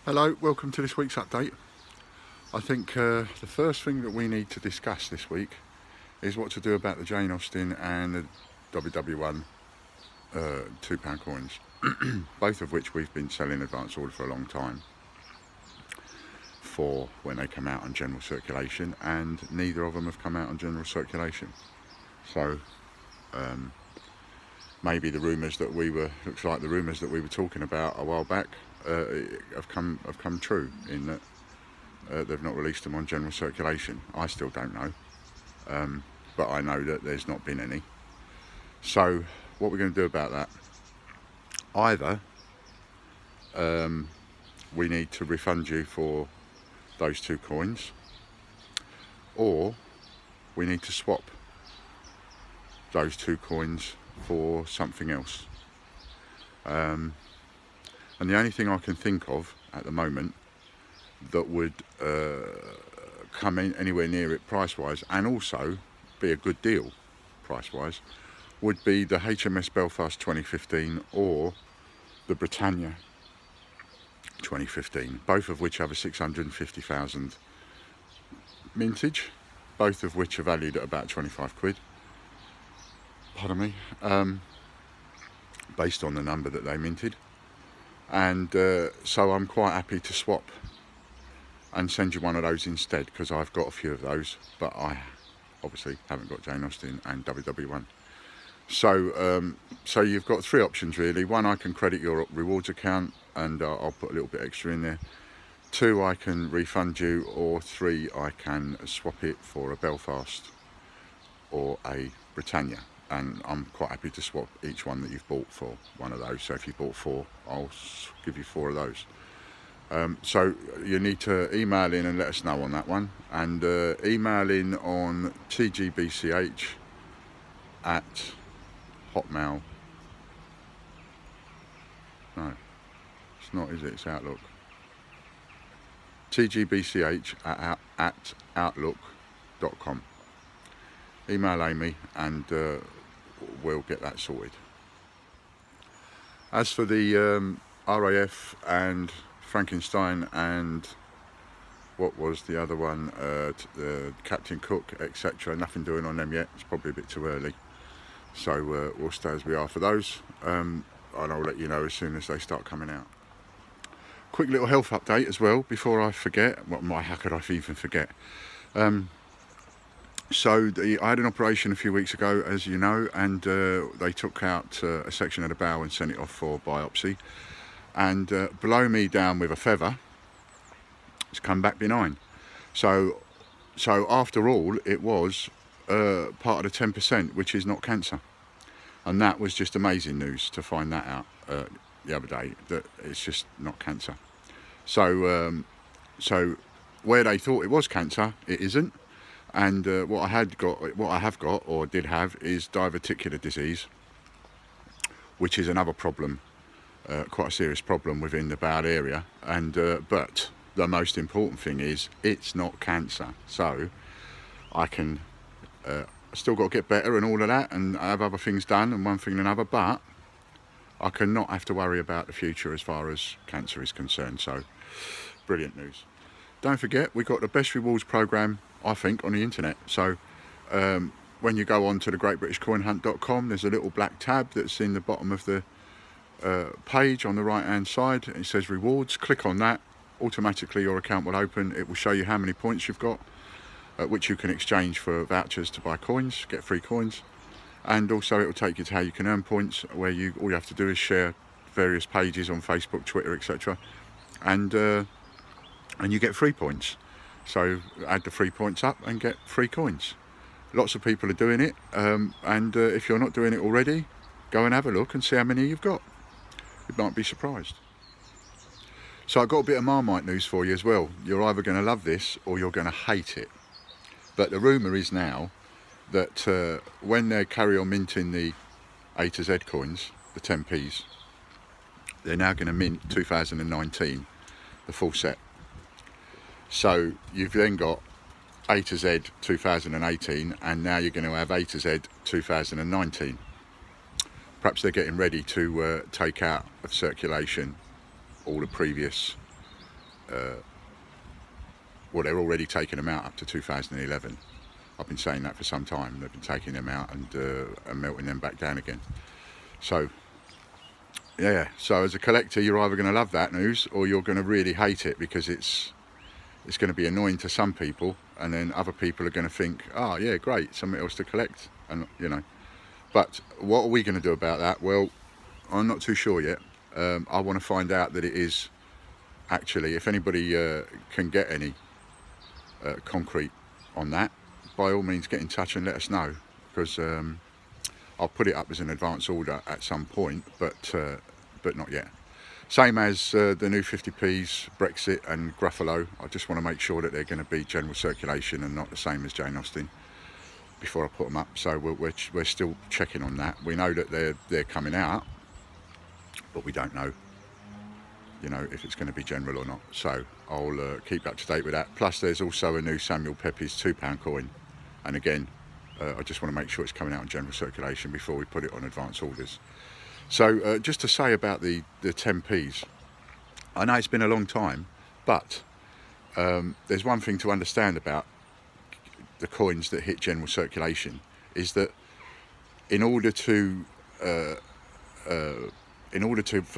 Hello, welcome to this week's update. I think the first thing that we need to discuss this week is what to do about the Jane Austen and the WW1 £2 coins, both of which we've been selling advance order for a long time for when they come out on general circulation, and neither of them have come out on general circulation. So maybe the rumours that looks like the rumours that we were talking about a while back have come true, in that they've not released them on general circulation. I still don't know, but I know that there's not been any. So what we're going to do about that, either we need to refund you for those 2 coins, or we need to swap those 2 coins for something else. And the only thing I can think of at the moment that would come in anywhere near it price-wise, and also be a good deal price-wise, would be the HMS Belfast 2015 or the Britannia 2015, both of which have a 650,000 mintage, both of which are valued at about 25 quid, pardon me, based on the number that they minted. And so I'm quite happy to swap and send you one of those instead, because I've got a few of those, but I obviously haven't got Jane Austen and WW1. So so you've got 3 options really. 1, I can credit your rewards account and I'll put a little bit extra in there. 2, I can refund you, or 3, I can swap it for a Belfast or a Britannia. And I'm quite happy to swap each one that you've bought for one of those. So if you bought 4, I'll give you 4 of those. So you need to email in and let us know on that one, and email in on TGBCH at Hotmail. No, it's not, is it? It's Outlook. TGBCH at outlook.com. Email Amy and we'll get that sorted. As for the RAF and Frankenstein and what was the other one, Captain Cook, etc., nothing doing on them yet. It's probably a bit too early, so we'll stay as we are for those, and I'll let you know as soon as they start coming out. Quick little health update as well before I forget. How could I even forget? So I had an operation a few weeks ago, as you know, and they took out a section of the bowel and sent it off for biopsy. And below me down with a feather, it's come back benign. So after all, it was part of the 10%, which is not cancer. And that was just amazing news to find that out the other day, that it's just not cancer. So where they thought it was cancer, it isn't. And what I have got or did have is diverticular disease, which is another problem, quite a serious problem within the bowel area. And but the most important thing is it's not cancer. So I can still got to get better and all of that, and I have other things done and one thing and another, but I cannot have to worry about the future as far as cancer is concerned. So brilliant news. Don't forget, we've got the best rewards program, I think, on the internet. So when you go on to the greatbritishcoinhunt.com, there's a little black tab that's in the bottom of the page on the right hand side. It says rewards. Click on that, automatically your account will open. It will show you how many points you've got, which you can exchange for vouchers to buy coins, get free coins. And also it will take you to how you can earn points, where all you have to do is share various pages on Facebook, Twitter, etc. And you get free points. So add the free points up and get free coins. Lots of people are doing it, and if you're not doing it already, go and have a look and see how many you've got. You might be surprised. So I've got a bit of Marmite news for you as well. You're either going to love this or you're going to hate it. But the rumour is now that when they carry on minting the A to Z coins, the 10p's, they're now going to mint 2019, the full set. So you've then got A to Z 2018, and now you're going to have A to Z 2019. Perhaps they're getting ready to take out of circulation all the previous well, they're already taking them out up to 2011. I've been saying that for some time. They've been taking them out and melting them back down again. So yeah, so as a collector, you're either going to love that news or you're going to really hate it, because it's going to be annoying to some people, and then other people are going to think, oh yeah, great, something else to collect, and you know. But what are we going to do about that? Well, I'm not too sure yet. I want to find out that it is actually, if anybody can get any concrete on that, by all means get in touch and let us know, because I'll put it up as an advance order at some point, but not yet. Same as the new 50p's, Brexit and Gruffalo. I just want to make sure that they're going to be general circulation and not the same as Jane Austen before I put them up. So we're still checking on that. We know that they're coming out, but we don't know, you know, if it's going to be general or not. So I'll keep up to date with that. Plus there's also a new Samuel Pepys £2 coin, and again, I just want to make sure it's coming out in general circulation before we put it on advance orders. So just to say about the 10p's, I know it's been a long time, but there's one thing to understand about the coins that hit general circulation, is that in order for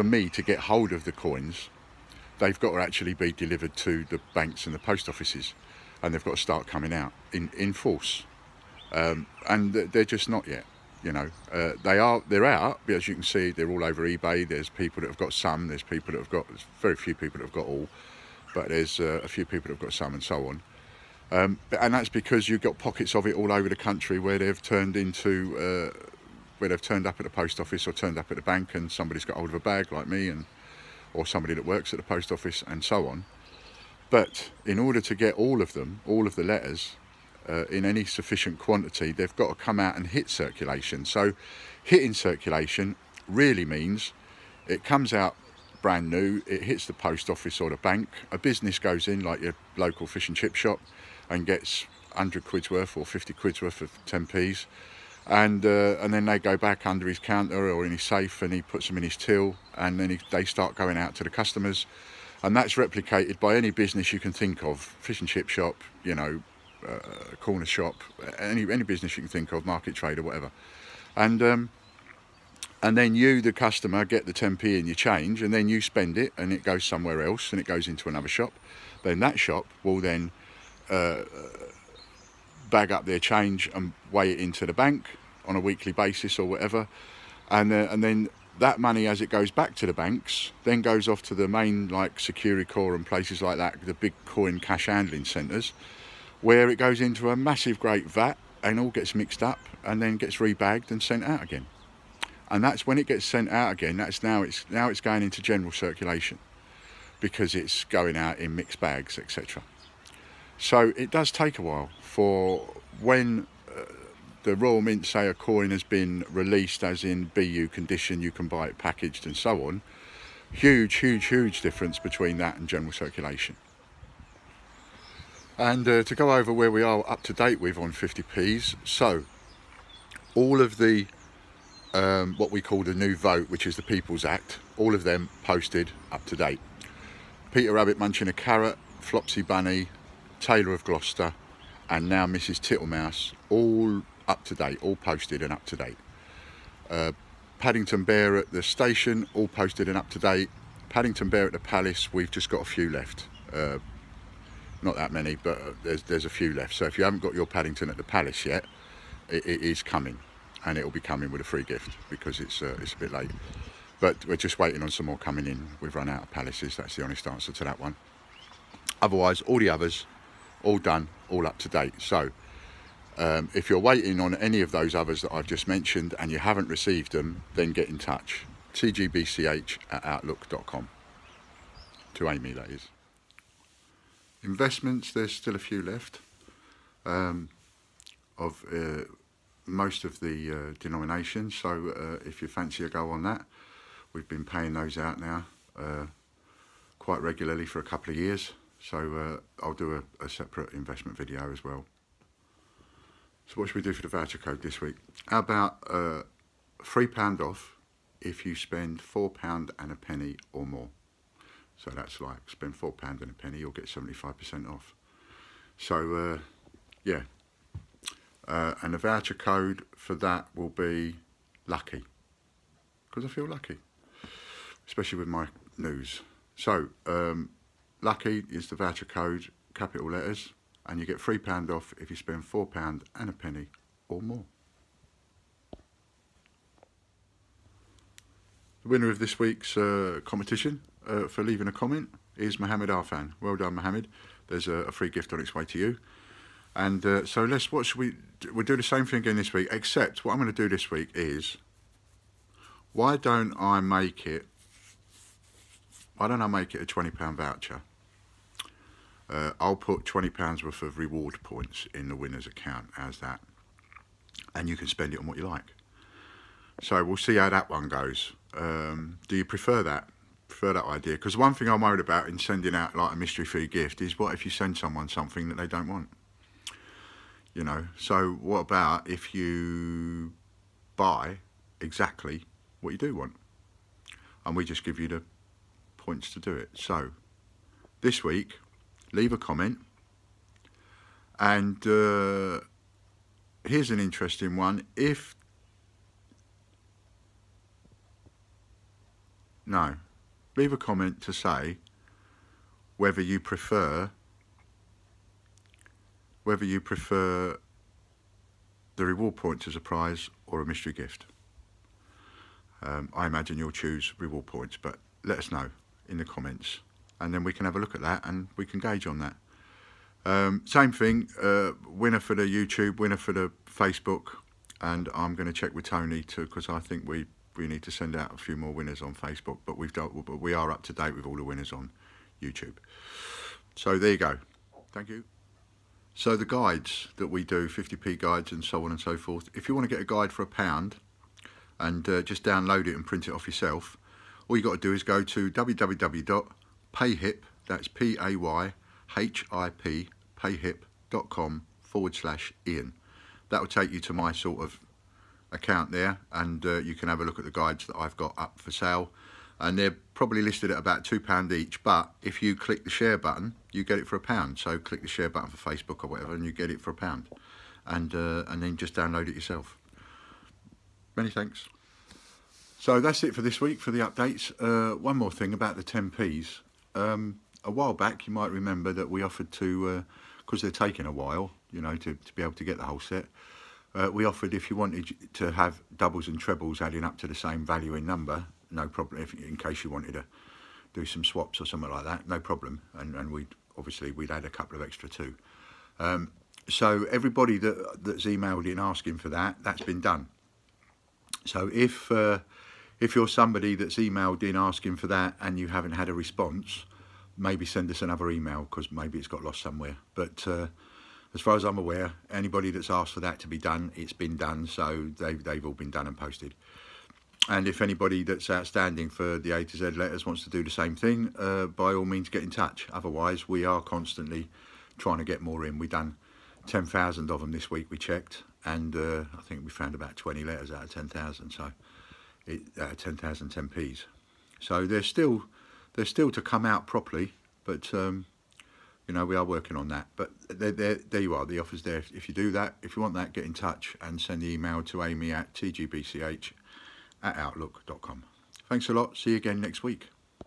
me to get hold of the coins, they've got to actually be delivered to the banks and the post offices, and they've got to start coming out in force. And they're just not yet, you know. They're out, but as you can see, they're all over eBay. There's people that have got some, there's people that have got, there's very few people that have got all, but there's a few people that have got some, and so on. And that's because you've got pockets of it all over the country where they've turned into, where they've turned up at the post office or turned up at the bank, and somebody's got hold of a bag like me, or somebody that works at the post office, and so on. But in order to get all of them, all of the letters, in any sufficient quantity, they've got to come out and hit circulation. So hitting circulation really means it comes out brand new, it hits the post office or the bank, a business goes in, like your local fish and chip shop, and gets 100 quid's worth or 50 quid's worth of 10p's, and then they go back under his counter or in his safe, and he puts them in his till, and then they start going out to the customers. And that's replicated by any business you can think of, fish and chip shop, you know, corner shop, any business you can think of, market trade or whatever. And then you, the customer, get the 10p in your change, and then you spend it, and it goes somewhere else, and it goes into another shop. Then that shop will then bag up their change and weigh it into the bank on a weekly basis or whatever, and then that money, as it goes back to the banks, then goes off to the main, like Securicor and places like that, the big coin cash handling centres, where it goes into a massive great vat and all gets mixed up and then gets rebagged and sent out again. And that's when it gets sent out again, that's now it's going into general circulation, because it's going out in mixed bags, etc. So it does take a while for when the Royal Mint say a coin has been released as in BU condition, you can buy it packaged and so on. Huge difference between that and general circulation. And to go over where we are up to date with on 50p's, so all of the what we call the new vote, which is the People's Act, all of them posted up to date. Peter Rabbit munching a carrot, Flopsy Bunny, Taylor of Gloucester, and now Mrs Tittlemouse, all up to date, all posted and up to date. Paddington Bear at the station, all posted and up to date. Paddington Bear at the Palace, we've just got a few left. Not that many, but there's a few left. So if you haven't got your Paddington at the Palace yet, it is coming, and it will be coming with a free gift, because it's a bit late. But we're just waiting on some more coming in. We've run out of palaces, that's the honest answer to that one. Otherwise, all the others, all done, all up to date. So if you're waiting on any of those others that I've just mentioned and you haven't received them, then get in touch. TGBCH@outlook.com. To Amy, that is. Investments, there's still a few left of most of the denominations, so if you fancy a go on that, we've been paying those out now quite regularly for a couple of years, so I'll do a separate investment video as well. So what should we do for the voucher code this week? How about £3 off if you spend £4 and a penny or more? So that's like spend £4 and a penny, you'll get 75% off. So yeah, and the voucher code for that will be lucky, because I feel lucky, especially with my news. So lucky is the voucher code, capital letters, and you get £3 off if you spend £4 and a penny or more. The winner of this week's competition for leaving a comment is Mohammed Arfan. Well done, Mohammed. There's a free gift on its way to you. And so what should we do? We'll do the same thing again this week, except what I'm going to do this week is, why don't I make it a £20 voucher? I'll put £20 worth of reward points in the winner's account as that, and you can spend it on what you like. So we'll see how that one goes. Do you prefer that? Prefer that idea? Because one thing I'm worried about in sending out like a mystery free gift is, what if you send someone something that they don't want? You know, so what about if you buy exactly what you do want, and we just give you the points to do it? So this week, leave a comment, and here's an interesting one. Leave a comment to say whether you prefer the reward points as a prize or a mystery gift. I imagine you'll choose reward points, but let us know in the comments, and then we can have a look at that and we can gauge on that. Same thing, winner for the YouTube, winner for the Facebook, and I'm going to check with Tony too, because I think we need to send out a few more winners on Facebook, but we are up to date with all the winners on YouTube. So there you go. Thank you. So the guides that we do, 50p guides and so on and so forth, if you want to get a guide for £1 and just download it and print it off yourself, all you got to do is go to www.payhip, that's P-A-Y-H-I-P, payhip.com/Ian. That will take you to my sort of account there, and you can have a look at the guides that I've got up for sale, and they're probably listed at about £2 each, but if you click the share button you get it for £1. So click the share button for Facebook or whatever and you get it for £1, and then just download it yourself. Many thanks. So that's it for this week for the updates. One more thing about the 10p's. A while back you might remember that we offered to, because they're taking a while, you know, to be able to get the whole set, we offered, if you wanted to have doubles and trebles adding up to the same value in number, no problem, in case you wanted to do some swaps or something like that, no problem, and we'd add a couple of extra too. So everybody that's emailed in asking for that, that's been done. So if you're somebody that's emailed in asking for that and you haven't had a response, maybe send us another email, because maybe it's got lost somewhere. But as far as I'm aware, anybody that's asked for that to be done, it's been done, so they've all been done and posted. And if anybody that's outstanding for the A to Z letters wants to do the same thing, by all means get in touch. Otherwise, we are constantly trying to get more in. We've done 10,000 of them this week, we checked, and I think we found about 20 letters out of 10,000, so 10,000 10p's. So they're still to come out properly, but you know, we are working on that. But there you are, the offer's there. If you do that, if you want that, get in touch and send the email to amy@tgbch@outlook.com. Thanks a lot. See you again next week.